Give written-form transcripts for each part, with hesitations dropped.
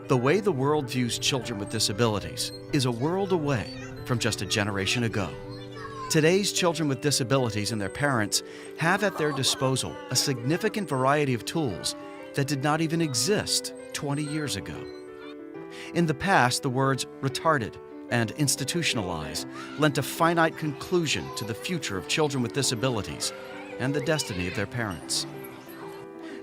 The way the world views children with disabilities is a world away from just a generation ago. Today's children with disabilities and their parents have at their disposal a significant variety of tools that did not even exist 20 years ago. In the past, the words retarded and institutionalize lent a finite conclusion to the future of children with disabilities and the destiny of their parents.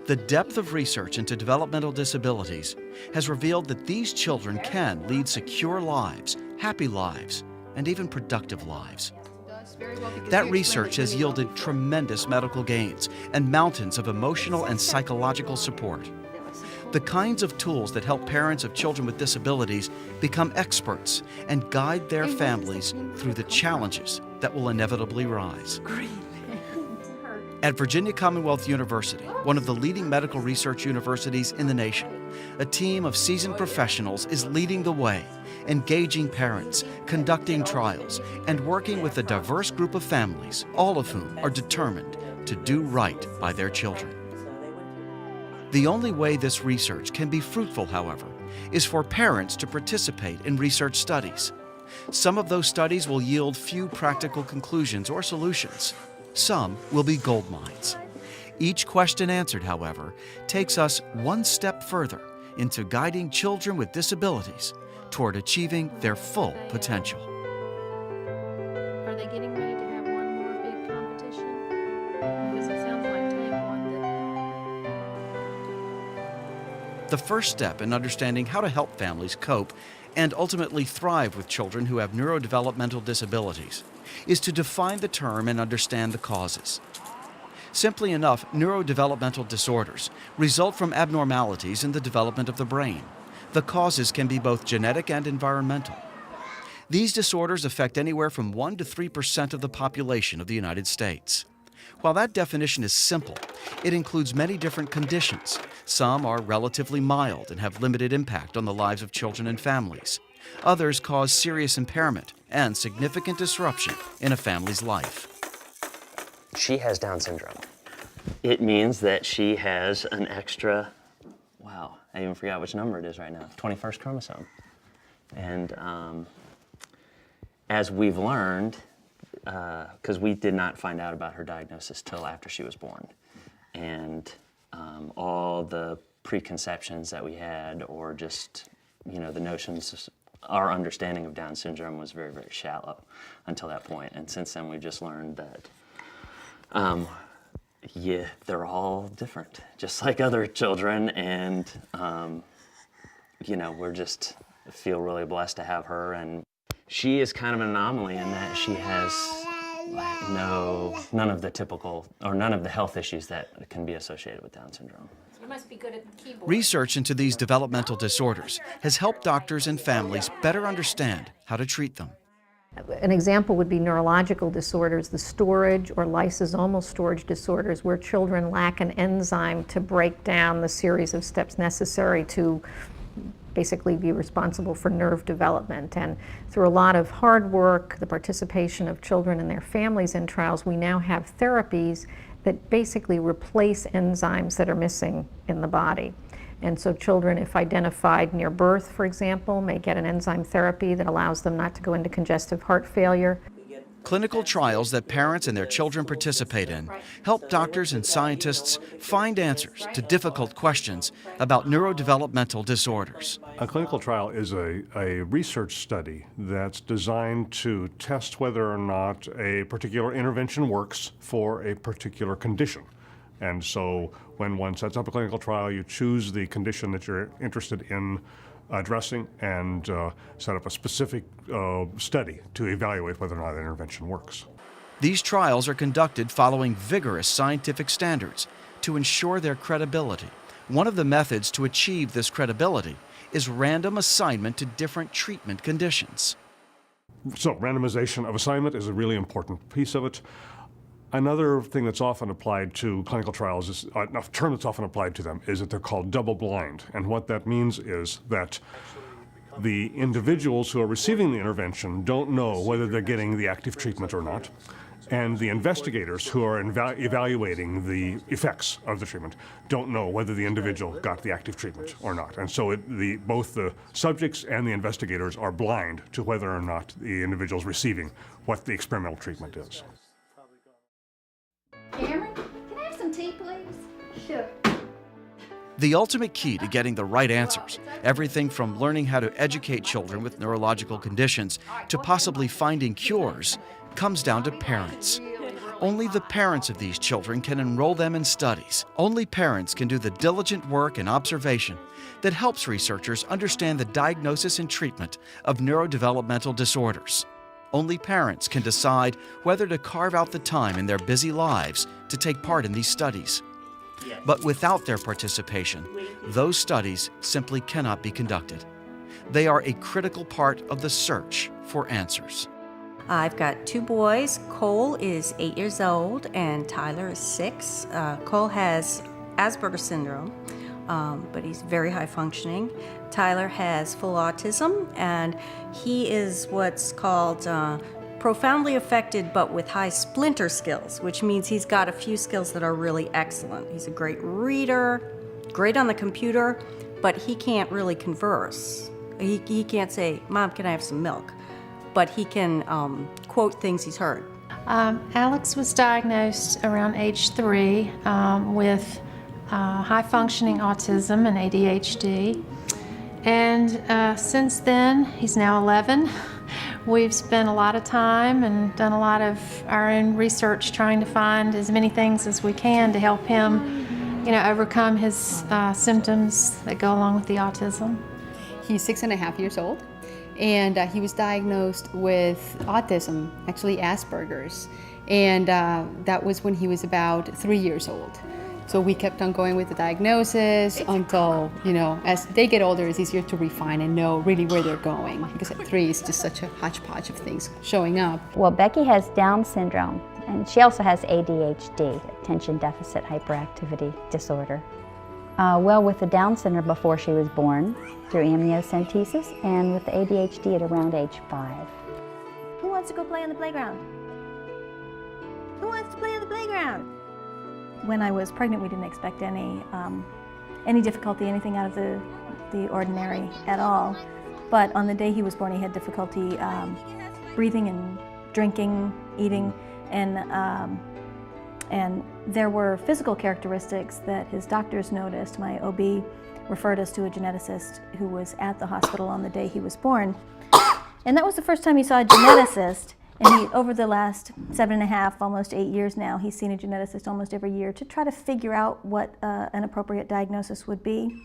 The depth of research into developmental disabilities has revealed that these children can lead secure lives, happy lives, and even productive lives. That research has yielded tremendous medical gains and mountains of emotional and psychological support. The kinds of tools that help parents of children with disabilities become experts and guide their families through the challenges that will inevitably rise. At Virginia Commonwealth University, one of the leading medical research universities in the nation, a team of seasoned professionals is leading the way, engaging parents, conducting trials, and working with a diverse group of families, all of whom are determined to do right by their children. The only way this research can be fruitful, however, is for parents to participate in research studies. Some of those studies will yield few practical conclusions or solutions. Some will be gold mines. Each question answered, however, takes us one step further into guiding children with disabilities toward achieving their full potential. Are they getting ready to have one more big competition? Because it sounds like taekwondo. The first step in understanding how to help families cope and ultimately thrive with children who have neurodevelopmental disabilities is to define the term and understand the causes. Simply enough, neurodevelopmental disorders result from abnormalities in the development of the brain. The causes can be both genetic and environmental. These disorders affect anywhere from 1 to 3% of the population of the United States. While that definition is simple, it includes many different conditions. Some are relatively mild and have limited impact on the lives of children and families. Others cause serious impairment and significant disruption in a family's life. She has Down syndrome. It means that she has an extra, wow, I even forgot which number it is right now, 21st chromosome. And as we've learned, because we did not find out about her diagnosis till after she was born. And all the preconceptions that we had, or just, the notions, our understanding of Down syndrome was very, very shallow until that point. And since then, we've just learned that, they're all different, just like other children. And, we're just feel really blessed to have her. And she is kind of an anomaly in that she has none of the typical, or none of the health issues that can be associated with Down syndrome. You must be good at the keyboard. Research into these developmental disorders has helped doctors and families better understand how to treat them. An example would be neurological disorders, the storage or lysosomal storage disorders, where children lack an enzyme to break down the series of steps necessary to basically be responsible for nerve development. And through a lot of hard work, the participation of children and their families in trials, we now have therapies that basically replace enzymes that are missing in the body. And so children, if identified near birth, for example, may get an enzyme therapy that allows them not to go into congestive heart failure. Clinical trials that parents and their children participate in help doctors and scientists find answers to difficult questions about neurodevelopmental disorders. A clinical trial is a research study that's designed to test whether or not a particular intervention works for a particular condition. And so when one sets up a clinical trial, you choose the condition that you're interested in addressing and set up a specific study to evaluate whether or not an intervention works. These trials are conducted following vigorous scientific standards to ensure their credibility. One of the methods to achieve this credibility is random assignment to different treatment conditions. So randomization of assignment is a really important piece of it. Another thing that's often applied to clinical trials is, a term that's often applied to them, is that they're called double-blind. And what that means is that the individuals who are receiving the intervention don't know whether they're getting the active treatment or not. And the investigators who are evaluating the effects of the treatment don't know whether the individual got the active treatment or not. And so both the subjects and the investigators are blind to whether or not the individual is receiving what the experimental treatment is. Cameron, can I have some tea, please? Sure. The ultimate key to getting the right answers, everything from learning how to educate children with neurological conditions to possibly finding cures, comes down to parents. Only the parents of these children can enroll them in studies. Only parents can do the diligent work and observation that helps researchers understand the diagnosis and treatment of neurodevelopmental disorders. Only parents can decide whether to carve out the time in their busy lives to take part in these studies. But without their participation, those studies simply cannot be conducted. They are a critical part of the search for answers. I've got 2 boys. Cole is 8 years old and Tyler is 6. Cole has Asperger's syndrome, but he's very high functioning. Tyler has full autism, and he is what's called profoundly affected but with high splinter skills, which means he's got a few skills that are really excellent. He's a great reader, great on the computer, but he can't really converse. He can't say, "Mom, can I have some milk?" But he can quote things he's heard. Alex was diagnosed around age 3 with high-functioning autism and ADHD. And since then, he's now 11. We've spent a lot of time and done a lot of our own research trying to find as many things as we can to help him, overcome his symptoms that go along with the autism. He's 6.5 years old, and he was diagnosed with autism, actually Asperger's, and that was when he was about 3 years old. So we kept on going with the diagnosis until, as they get older, it's easier to refine and know really where they're going, because at 3 it's just such a hodgepodge of things showing up. Well, Becky has Down syndrome, and she also has ADHD, attention deficit hyperactivity disorder. With the Down syndrome before she was born, through amniocentesis, and with the ADHD at around age 5. Who wants to go play on the playground? Who wants to play on the playground? When I was pregnant, we didn't expect any difficulty, anything out of the ordinary at all. But on the day he was born, he had difficulty breathing and drinking, eating, and there were physical characteristics that his doctors noticed. My OB referred us to a geneticist who was at the hospital on the day he was born. And that was the first time he saw a geneticist. And over the last 7.5, almost 8 years now, he's seen a geneticist almost every year to try to figure out what an appropriate diagnosis would be.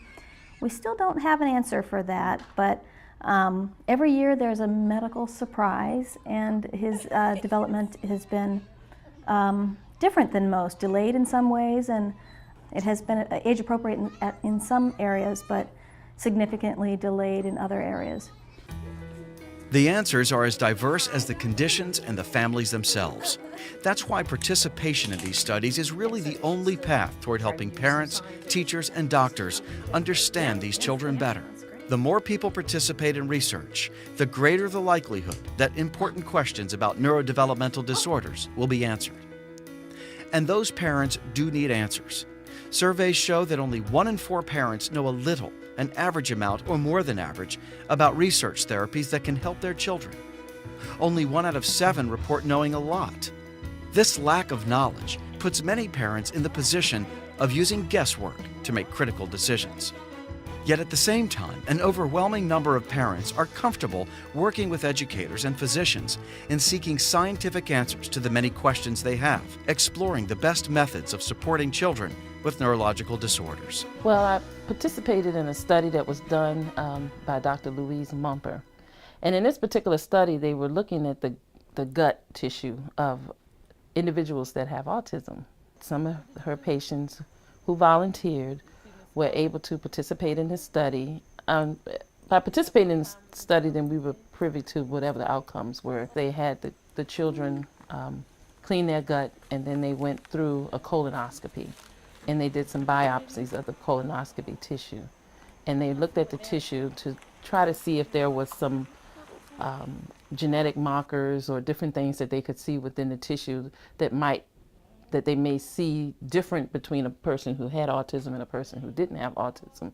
We still don't have an answer for that, but every year there's a medical surprise, and his development has been different than most, delayed in some ways, and it has been age appropriate in some areas, but significantly delayed in other areas. The answers are as diverse as the conditions and the families themselves. That's why participation in these studies is really the only path toward helping parents, teachers, and doctors understand these children better. The more people participate in research, the greater the likelihood that important questions about neurodevelopmental disorders will be answered. And those parents do need answers. Surveys show that only 1 in 4 parents know a little, an average amount or more than average, about research therapies that can help their children. Only 1 out of 7 report knowing a lot. This lack of knowledge puts many parents in the position of using guesswork to make critical decisions. Yet at the same time, an overwhelming number of parents are comfortable working with educators and physicians in seeking scientific answers to the many questions they have, exploring the best methods of supporting children with neurological disorders. Well, I participated in a study that was done by Dr. Louise Mumper. And in this particular study, they were looking at the gut tissue of individuals that have autism. Some of her patients who volunteered were able to participate in this study. By participating in this study, then we were privy to whatever the outcomes were. They had the children clean their gut, and then they went through a colonoscopy. And they did some biopsies of the colonoscopy tissue. And they looked at the tissue to try to see if there was some genetic markers or different things that they could see within the tissue that they may see different between a person who had autism and a person who didn't have autism.